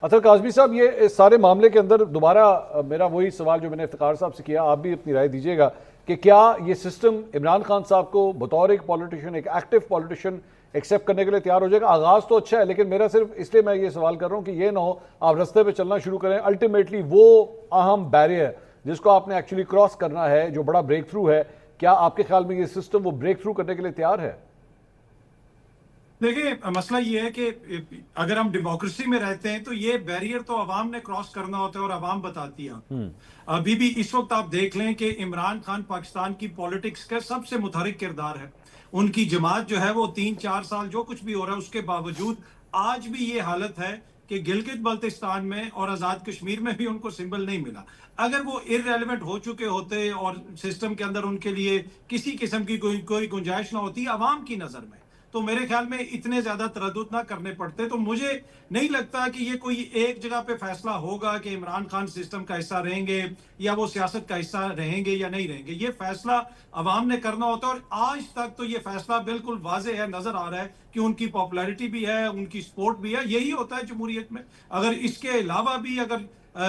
اطہر کاظمی صاحب، یہ اس سارے معاملے کے اندر دوبارہ میرا وہی سوال جو میں نے افتخار صاحب سے کیا، آپ بھی اپنی رائے دیجیے گا کہ کیا یہ سسٹم عمران خان صاحب کو بطور ایک پولیٹیشین، ایک ایکٹیو پولیٹیشین ایکسیپٹ کرنے کے لیے تیار ہو جائے گا؟ آغاز تو اچھا ہے، لیکن میرا صرف اس لیے میں یہ سوال کر رہا ہوں کہ یہ نہ ہو آپ رستے پہ چلنا شروع کریں، الٹیمیٹلی وہ اہم بیریئر جس کو آپ نے ایکچولی کراس کرنا ہے، جو بڑا بریک تھرو ہے، کیا آپ کے خیال میں یہ سسٹم وہ بریک تھرو کرنے کے لیے تیار ہے؟ دیکھیں، مسئلہ یہ ہے کہ اگر ہم ڈیموکریسی میں رہتے ہیں تو یہ بیریئر تو عوام نے کراس کرنا ہوتا ہے اور عوام بتاتی ہے۔ ابھی بھی اس وقت آپ دیکھ لیں کہ عمران خان پاکستان کی پولیٹکس کا سب سے متحرک کردار ہے۔ ان کی جماعت جو ہے وہ 3-4 سال جو کچھ بھی ہو رہا ہے اس کے باوجود آج بھی یہ حالت ہے کہ گلگت بلتستان میں اور آزاد کشمیر میں بھی ان کو سمبل نہیں ملا۔ اگر وہ ارریلیونٹ ہو چکے ہوتے اور سسٹم کے اندر ان کے لیے کسی قسم کی کوئی گنجائش نہ ہوتی عوام کی نظر میں، تو میرے خیال میں اتنے زیادہ تردد نہ کرنے پڑتے۔ تو مجھے نہیں لگتا کہ یہ کوئی ایک جگہ پہ فیصلہ ہوگا کہ عمران خان سسٹم کا حصہ رہیں گے یا وہ سیاست کا حصہ رہیں گے یا نہیں رہیں گے۔ یہ فیصلہ عوام نے کرنا ہوتا ہے، اور آج تک تو یہ فیصلہ بالکل واضح ہے، نظر آ رہا ہے کہ ان کی پاپولیرٹی بھی ہے، ان کی سپورٹ بھی ہے۔ یہی ہوتا ہے جمہوریت میں۔ اگر اس کے علاوہ بھی اگر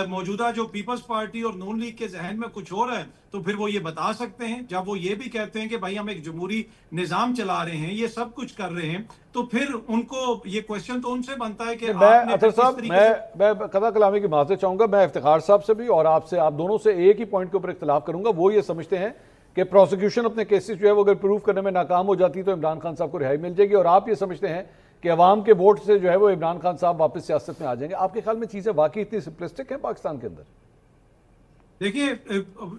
موجودہ جو پیپلز پارٹی اور نون لیگ کے ذہن میں کچھ ہو رہا ہے تو پھر وہ یہ بتا سکتے ہیں۔ جب وہ یہ بھی کہتے ہیں کہ بھائی ہم ایک جمہوری نظام چلا رہے ہیں، یہ سب کچھ کر رہے ہیں، تو پھر ان کو یہ کویسچن تو ان سے بنتا ہے کہ اطہر صاحب، میں قطع کلامی کی معذرت چاہوں گا، میں افتخار صاحب سے بھی اور آپ سے، آپ دونوں سے ایک ہی پوائنٹ کے اوپر اختلاف کروں گا۔ وہ یہ سمجھتے ہیں کہ پروسیکیوشن اپنے کیسز جو ہے وہ اگر پروف کرنے میں ناکام ہو جاتی تو عمران خان صاحب کو رہائی مل جائے گی، اور آپ یہ سمجھتے ہیں کہ عوام کے ووٹ سے جو ہے وہ عمران خان صاحب واپس سیاست میں آ جائیں گے۔ آپ کے خیال میں چیزیں واقعی اتنی سمپلسٹک ہیں پاکستان کے اندر؟ دیکھیے،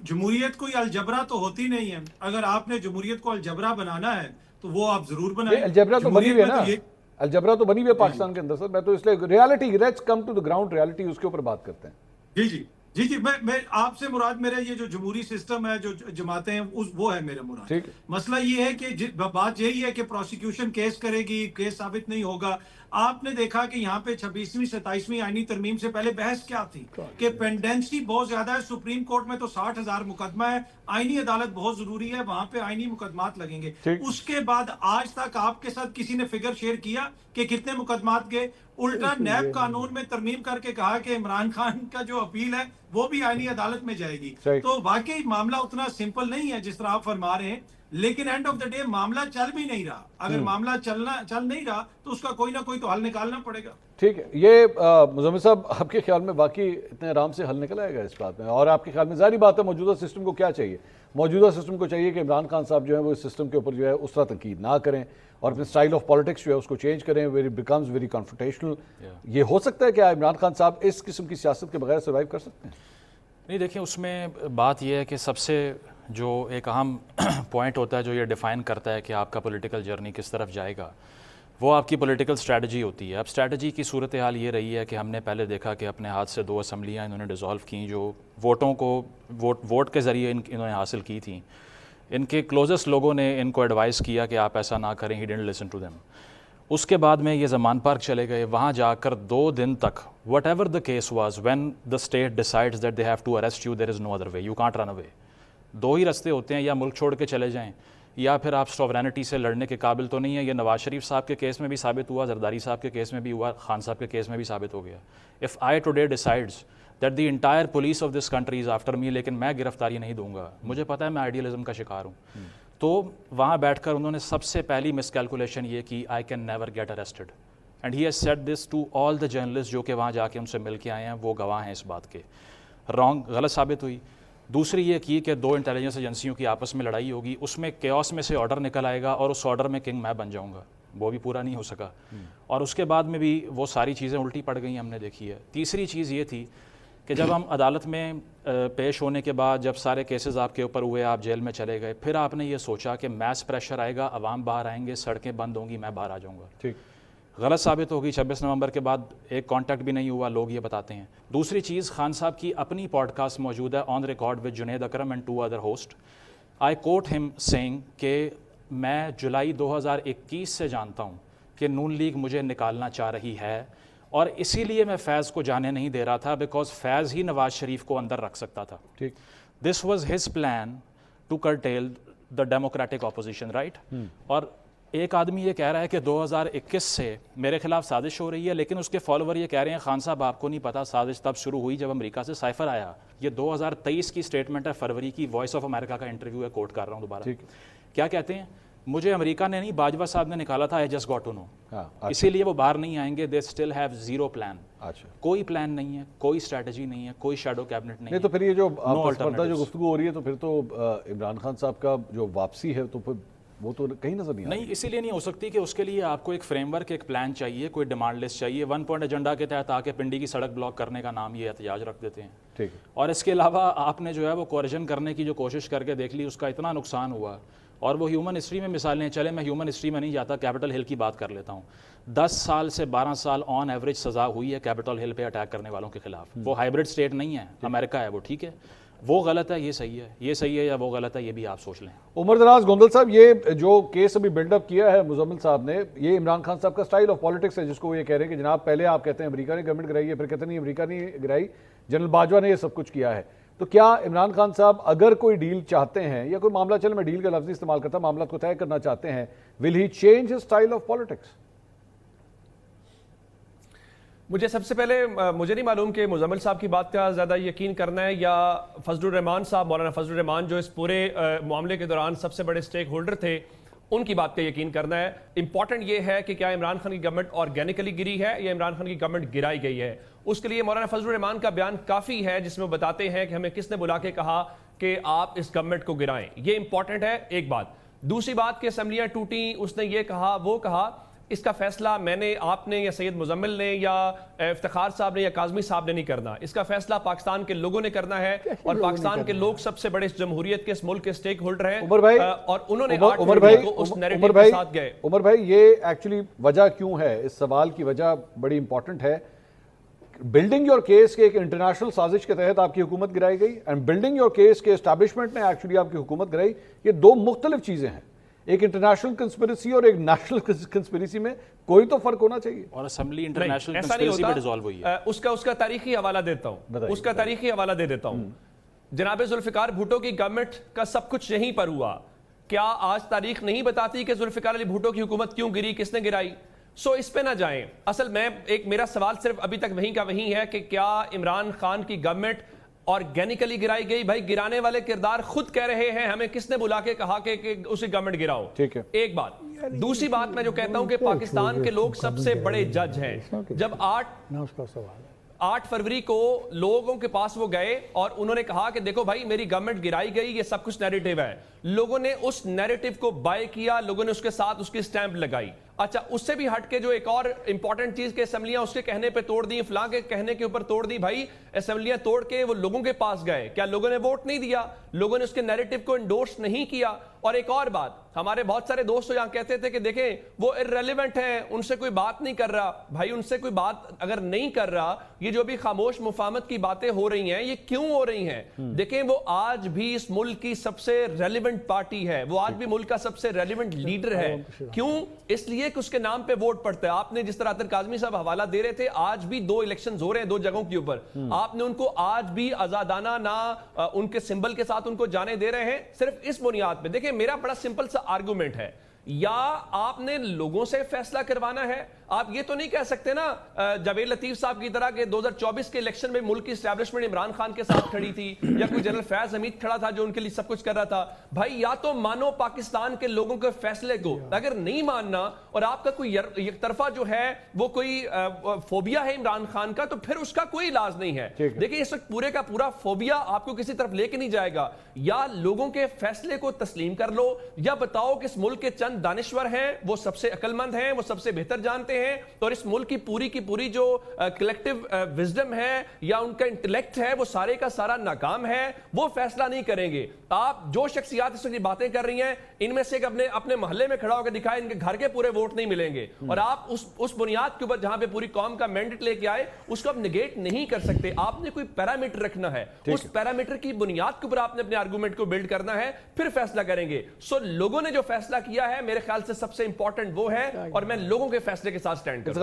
جمہوریت کوئی الجبرا تو ہوتی نہیں ہے۔ اگر آپ نے جمہوریت کو الجبرا بنانا ہے تو وہ آپ ضرور بنائیں۔ الجبرا تو بنی ہوئی ہے نا، الجبرا تو بنی ہوئی ہے جی پاکستان کے اندر سر۔ میں تو اس لیے reality, let's come to the ground reality, اس کے اوپر بات کرتے ہیں۔ جی جی جی جی میں آپ سے مراد میرا یہ جو جمہوری سسٹم ہے، جو جماعتیں ہیں، وہ ہے میرا مراد۔ ٹھیک ہے، مسئلہ یہ ہے کہ بات یہی ہے کہ پروسیکیوشن کیس کرے گی، کیس ثابت نہیں ہوگا۔ آپ نے دیکھا کہ یہاں پہ 26ویں 27ویں آئینی ترمیم سے پہلے بحث کیا تھی کہ پینڈنسی بہت زیادہ ہے۔ سپریم کورٹ میں تو 60,000 مقدمہ ہے، آئینی عدالت بہت ضروری ہے، وہاں پہ آئینی مقدمات لگیں گے۔ اس کے بعد آج تک آپ کے ساتھ کسی نے فگر شیئر کیا کہ کتنے مقدمات گئے؟ الٹا نیب قانون میں ترمیم کر کے کہا کہ عمران خان کا جو اپیل ہے وہ بھی آئینی عدالت میں جائے گی۔ تو واقعی معاملہ اتنا سمپل نہیں ہے جس طرح آپ فرما رہے ہیں، لیکن اینڈ آف دا ڈے معاملہ چل بھی نہیں رہا۔ اگر معاملہ چل نہیں رہا تو اس کا کوئی نہ کوئی تو حل نکالنا پڑے گا۔ ٹھیک ہے۔ یہ مزمل صاحب، آپ کے خیال میں واقعی اتنے آرام سے حل نکل آئے گا اس بات میں؟ اور آپ کے خیال میں ظاہری بات ہے موجودہ سسٹم کو کیا چاہیے؟ موجودہ سسٹم کو چاہیے کہ عمران خان صاحب جو ہے وہ اس سسٹم کے اوپر جو ہے اس طرح تنقید نہ کریں اور اپنے سٹائل آف پالیٹکس جو ہے اس کو چینج کریں، ویری بیکمز ویری کنفرنٹیشنل۔ یہ ہو سکتا ہے کہ عمران خان صاحب اس قسم کی سیاست کے بغیر سروائیو کر سکتے ہیں؟ نہیں، دیکھیں، اس میں بات یہ ہے کہ سب سے جو ایک اہم پوائنٹ ہوتا ہے جو یہ ڈیفائن کرتا ہے کہ آپ کا پولیٹیکل جرنی کس طرف جائے گا، وہ آپ کی پولیٹیکل اسٹریٹجی ہوتی ہے۔ اب اسٹریٹجی کی صورتحال یہ رہی ہے کہ ہم نے پہلے دیکھا کہ اپنے ہاتھ سے 2 اسمبلیاں انہوں نے ڈیزالو کیں جو ووٹوں کو ووٹ کے ذریعے انہوں نے حاصل کی تھیں۔ ان کے کلوزسٹ لوگوں نے ان کو ایڈوائز کیا کہ آپ ایسا نہ کریں، he didn't listen to them. اس کے بعد میں یہ زمان پارک چلے گئے، وہاں جا کر 2 دن تک whatever the case was, when the state decides that they have to arrest you, there is no other way, you can't run away. 2 ہی رستے ہوتے ہیں، یا ملک چھوڑ کے چلے جائیں یا پھر آپ سوورینٹی سے لڑنے کے قابل تو نہیں ہے۔ یہ نواز شریف صاحب کے کیس میں بھی ثابت ہوا، زرداری صاحب کے کیس میں بھی ہوا، خان صاحب کے کیس میں بھی ثابت ہو گیا۔ If I today decides that the entire police of this country is after me, لیکن میں گرفتاری نہیں دوں گا، مجھے پتہ ہے میں آئیڈیلزم کا شکار ہوں، تو وہاں بیٹھ کر انہوں نے سب سے پہلی مس کیلکولیشن یہ کی، I can never get arrested, and he has said this to all the journalist جو کہ وہاں جا کے ان سے مل کے آئے ہیں، وہ گواہ ہیں اس بات کے۔ غلط ثابت ہوئی۔ دوسری یہ کی کہ 2 انٹیلیجنس ایجنسیوں کی آپس میں لڑائی ہوگی، اس میں کیوس میں سے آرڈر نکل آئے گا اور اس آرڈر میں کنگ میں بن جاؤں گا، وہ بھی پورا نہیں ہو سکا، اور اس کے بعد میں بھی وہ ساری چیزیں الٹی پڑ گئیں، ہم نے دیکھی ہے۔ تیسری چیز یہ تھی کہ جب ہم عدالت میں پیش ہونے کے بعد جب سارے کیسز آپ کے اوپر ہوئے، آپ جیل میں چلے گئے، پھر آپ نے یہ سوچا کہ میس پریشر آئے گا، عوام باہر آئیں گے، سڑکیں بند ہوں گی، میں باہر آ جاؤں گا۔ ٹھیک، غلط ثابت ہوگی۔ 26 نومبر کے بعد ایک کانٹیکٹ بھی نہیں ہوا، لوگ یہ بتاتے ہیں۔ دوسری چیز، خان صاحب کی اپنی پوڈ کاسٹ موجود ہے on record with Junaid Akram and 2 other host. I quote ہم سینگ کہ میں جولائی 2021 سے جانتا ہوں کہ نون لیگ مجھے نکالنا چاہ رہی ہے، اور اسی لیے میں فیض کو جانے نہیں دے رہا تھا، بیکاز فیض ہی نواز شریف کو اندر رکھ سکتا تھا۔ ٹھیک، this was his plan to curtail the democratic opposition, right? اور ایک آدمی یہ کہہ رہا ہے کہ 2021 سے میرے خلاف سازش ہو رہی ہے، لیکن اس کے فالوور یہ کہہ رہے ہیں خان صاحب آپ کو نہیں پتا سازش تب شروع ہوئی جب امریکہ سے سائفر آیا. یہ 2023 کی سٹیٹمنٹ ہے، فروری کی، وائس آف امریکہ کا انٹرویو ہے، کوٹ کر رہا ہوں دوبارہ. کیا کہتے ہیں؟ مجھے امریکہ نے نہیں، باجوہ صاحب نے نکالا تھا، I just got to know. اسی لیے وہ باہر نہیں آئیں گے. They still have zero plan. کوئی پلان نہیں ہے، کوئی اسٹریٹجی نہیں ہے، کوئی شیڈو کیبنٹ نہیں. تو پھر یہ جو جو گفتگو ہو رہی ہے تو پھر تو عمران خان صاحب کا جو واپسی ہے تو پھر وہ تو کہیں نظر نہیں. اسی لیے نہیں ہو سکتی کہ اس کے لیے آپ کو ایک فریم ورک، ایک پلان چاہیے، کوئی ڈیمانڈ لسٹ چاہیے. 1 پوائنٹ ایجنڈا کے تحت آ کے پنڈی کی سڑک بلاک کرنے کا نام یہ احتجاج رکھ دیتے ہیں. ٹھیک. اور اس کے علاوہ آپ نے جو ہے وہ کوریجن کرنے کی جو کوشش کر کے دیکھ لی، اس کا اتنا نقصان ہوا. اور وہ ہیومن ہسٹری میں مثالیں، چلے میں ہیومن ہسٹری میں نہیں جاتا، کیپٹل ہل کی بات کر لیتا ہوں. 10 سال سے 12 سال آن ایوریج سزا ہوئی ہے کیپٹل ہل پہ اٹیک کرنے والوں کے خلاف. وہ ہائبرڈ اسٹیٹ نہیں ہے، امریکہ ہے وہ، ٹھیک ہے. وہ غلط ہے، یہ صحیح ہے، یہ صحیح ہے یا وہ غلط ہے، یہ بھی آپ سوچ لیں. عمر دراز گوندل صاحب، یہ جو کیس ابھی بلڈ اپ کیا ہے مزمل صاحب نے، یہ عمران خان صاحب کا سٹائل آف پالیٹکس ہے، جس کو وہ یہ کہہ رہے ہیں کہ جناب پہلے آپ کہتے ہیں امریکہ نے گورنمنٹ گرائی ہے، پھر کہتے ہیں نہیں امریکہ نہیں گرائی، جنرل باجوہ نے یہ سب کچھ کیا ہے. تو کیا عمران خان صاحب اگر کوئی ڈیل چاہتے ہیں یا کوئی معاملہ، چل میں ڈیل کا لفظ استعمال کرتا ہوں، معاملات کو طے کرنا چاہتے ہیں، will he change his style of politics? مجھے سب سے پہلے مجھے نہیں معلوم کہ مزمل صاحب کی بات کا زیادہ یقین کرنا ہے یا فضل الرحمان صاحب، مولانا فضل الرحمان جو اس پورے معاملے کے دوران سب سے بڑے سٹیک ہولڈر تھے، ان کی بات کا یقین کرنا ہے. امپورٹنٹ یہ ہے کہ کیا عمران خان کی گورنمنٹ آرگینیکلی گری ہے یا عمران خان کی گورنمنٹ گرائی گئی ہے. اس کے لیے مولانا فضل الرحمان کا بیان کافی ہے جس میں وہ بتاتے ہیں کہ ہمیں کس نے بلا کے کہا کہ آپ اس گورنمنٹ کو گرائیں. یہ امپورٹنٹ ہے، ایک بات. دوسری بات کہ اسمبلیاں ٹوٹیں، اس نے یہ کہا وہ کہا، اس کا فیصلہ میں نے، آپ نے یا سید مزمل نے یا افتخار صاحب نے یا کاظمی صاحب نے نہیں کرنا. اس کا فیصلہ پاکستان کے لوگوں نے کرنا ہے، اور پاکستان کے لوگ سب سے بڑے اس جمہوریت کے، اس ملک کے سٹیک ہولڈر ہیں، اور انہوں نے اس نیریٹو کے ساتھ گئے. عمر بھائی، یہ ایکچولی وجہ کیوں ہے؟ اس سوال کی وجہ بڑی امپورٹنٹ ہے. بلڈنگ یور کیس کے ایک انٹرنیشنل سازش کے تحت آپ کی حکومت گرائی گئی، اینڈ بلڈنگ یور کیس کے اسٹیبلشمنٹ نے ایکچولی آپ کی حکومت گرائی. یہ دو مختلف چیزیں ہیں، ایک انٹرنیشنل کنسپریسی اور ایک نیشنل کنسپریسی میں کوئی تو فرق ہونا چاہیے. اور اسمبلی انٹرنیشنل کنسپریسی میں ڈیزالو ہوئی ہے. اس کا تاریخی حوالہ دیتا ہوں، اس کا تاریخی حوالہ دے دیتا ہوں. جناب ذوالفقار بھٹو کی گورنمنٹ کا سب کچھ یہیں پر ہوا. کیا آج تاریخ نہیں بتاتی کہ ذوالفقار علی بھٹو کی حکومت کیوں گری، کس نے گرائی؟ اس پہ نہ جائیں. اصل میں میرا سوال صرف ابھی تک وہیں کا وہیں ہے کہ کیا عمران خان کی گورنمنٹ آرگینیکلی گرائی گئی؟ بھائی گرانے والے کردار خود کہہ رہے ہیں ہمیں کس نے بلا کے کہا کہ اسی گورنمنٹ گراؤ. ٹھیک ہے، ایک بات. دوسری بات میں جو کہتا ہوں کہ پاکستان کے لوگ سب سے بڑے جج ہیں. جب 8 فروری کو لوگوں کے پاس وہ گئے اور انہوں نے کہا کہ دیکھو بھائی میری گورنمنٹ گرائی گئی، یہ سب کچھ نیریٹو ہے. لوگوں نے اس نیریٹو کو بائی کیا، لوگوں نے اس کے ساتھ اس کی سٹیمپ لگائی. اچھا، اس سے بھی ہٹ کے جو ایک اور امپورٹنٹ چیز کہ اسمبلیاں اس کے کہنے پہ توڑ دی، فلاں کے کہنے کے اوپر توڑ دی. بھائی اسمبلیاں توڑ کے وہ لوگوں کے پاس گئے، کیا لوگوں نے ووٹ نہیں دیا؟ لوگوں نے اس کے نیریٹو کو انڈورس نہیں کیا. اور ایک اور بات، ہمارے بہت سارے دوست یہاں کہتے تھے کہ دیکھیں وہ ارریلیونٹ ہیں، ان سے کوئی بات نہیں کر رہا. بھائی ان سے کوئی بات اگر نہیں کر رہا، یہ جو بھی خاموش مفاہمت کی باتیں ہو رہی ہیں یہ کیوں ہو رہی ہیں؟ دیکھیں وہ آج بھی اس ملک کی سب سے ریلیونٹ پارٹی ہے، وہ آج بھی ملک کا سب سے ریلیونٹ لیڈر ہے. کیوں؟ اس لیے کہ اس کے نام پہ ووٹ پڑتا ہے. آپ نے جس طرح عطر کاظمی صاحب حوالہ دے رہے تھے، آج بھی 2 الیکشنز ہو رہے ہیں 2 جگہوں کے اوپر. آپ نے ان کو آج بھی آزادانہ نہ ان کے سمبل کے ساتھ ان کو جانے دے رہے ہیں، صرف اس بنیاد پہ. دیکھیں میرا بڑا سمپل سا آرگومنٹ ہے، یا آپ نے لوگوں سے فیصلہ کروانا ہے. آپ یہ تو نہیں کہہ سکتے نا جاوید لطیف صاحب کی طرح کہ 2024 کے الیکشن میں ملک کی اسٹیبلشمنٹ عمران خان کے ساتھ کھڑی تھی، یا کوئی جنرل فیض حمید کھڑا تھا جو ان کے لیے سب کچھ کر رہا تھا. بھائی یا تو مانو پاکستان کے لوگوں کے فیصلے کو، اگر نہیں ماننا اور آپ کا کوئی یک طرفہ جو ہے وہ کوئی فوبیا ہے عمران خان کا، تو پھر اس کا کوئی علاج نہیں ہے. دیکھیں اس وقت پورے کا پورا فوبیا آپ کو کسی طرف لے کے نہیں جائے گا. یا لوگوں کے فیصلے کو تسلیم کر لو، یا بتاؤ کہ اس ملک کے چند دانشور ہیں، وہ سب سے عقل مند ہیں، وہ سب سے بہتر جانتے ہیں، اور اس ملک کی پوری جو کلیکٹیو وزڈم ہے یا ان کا انٹلیکٹ ہے وہ سارے کا سارا ناکام ہے، وہ فیصلہ نہیں کریں گے. آپ جو شخصیات اس وقت باتیں کر رہی ہیں، ان میں سے ایک اپنے محلے میں کھڑا ہو کے دکھائے، ان کے گھر کے پورے ووٹ نہیں ملیں گے. اور آپ اس بنیاد کے اوپر جہاں پہ پوری قوم کا مینڈیٹ لے کے آئے، اس کو آپ نگیٹ نہیں کر سکتے. آپ نے کوئی پیرامیٹر رکھنا ہے، اس پیرامیٹر کی بنیاد کے اوپر آپ نے اپنے آرگومنٹ کو بلڈ کرنا ہے، پھر فیصلہ کریں گے. لوگوں نے جو فیصلہ کیا ہے میرے خیال سے سب سے امپورٹنٹ وہ ہے، اور میں لوگوں کے فیصلے کے ساتھ سٹینڈ کرتا ہوں.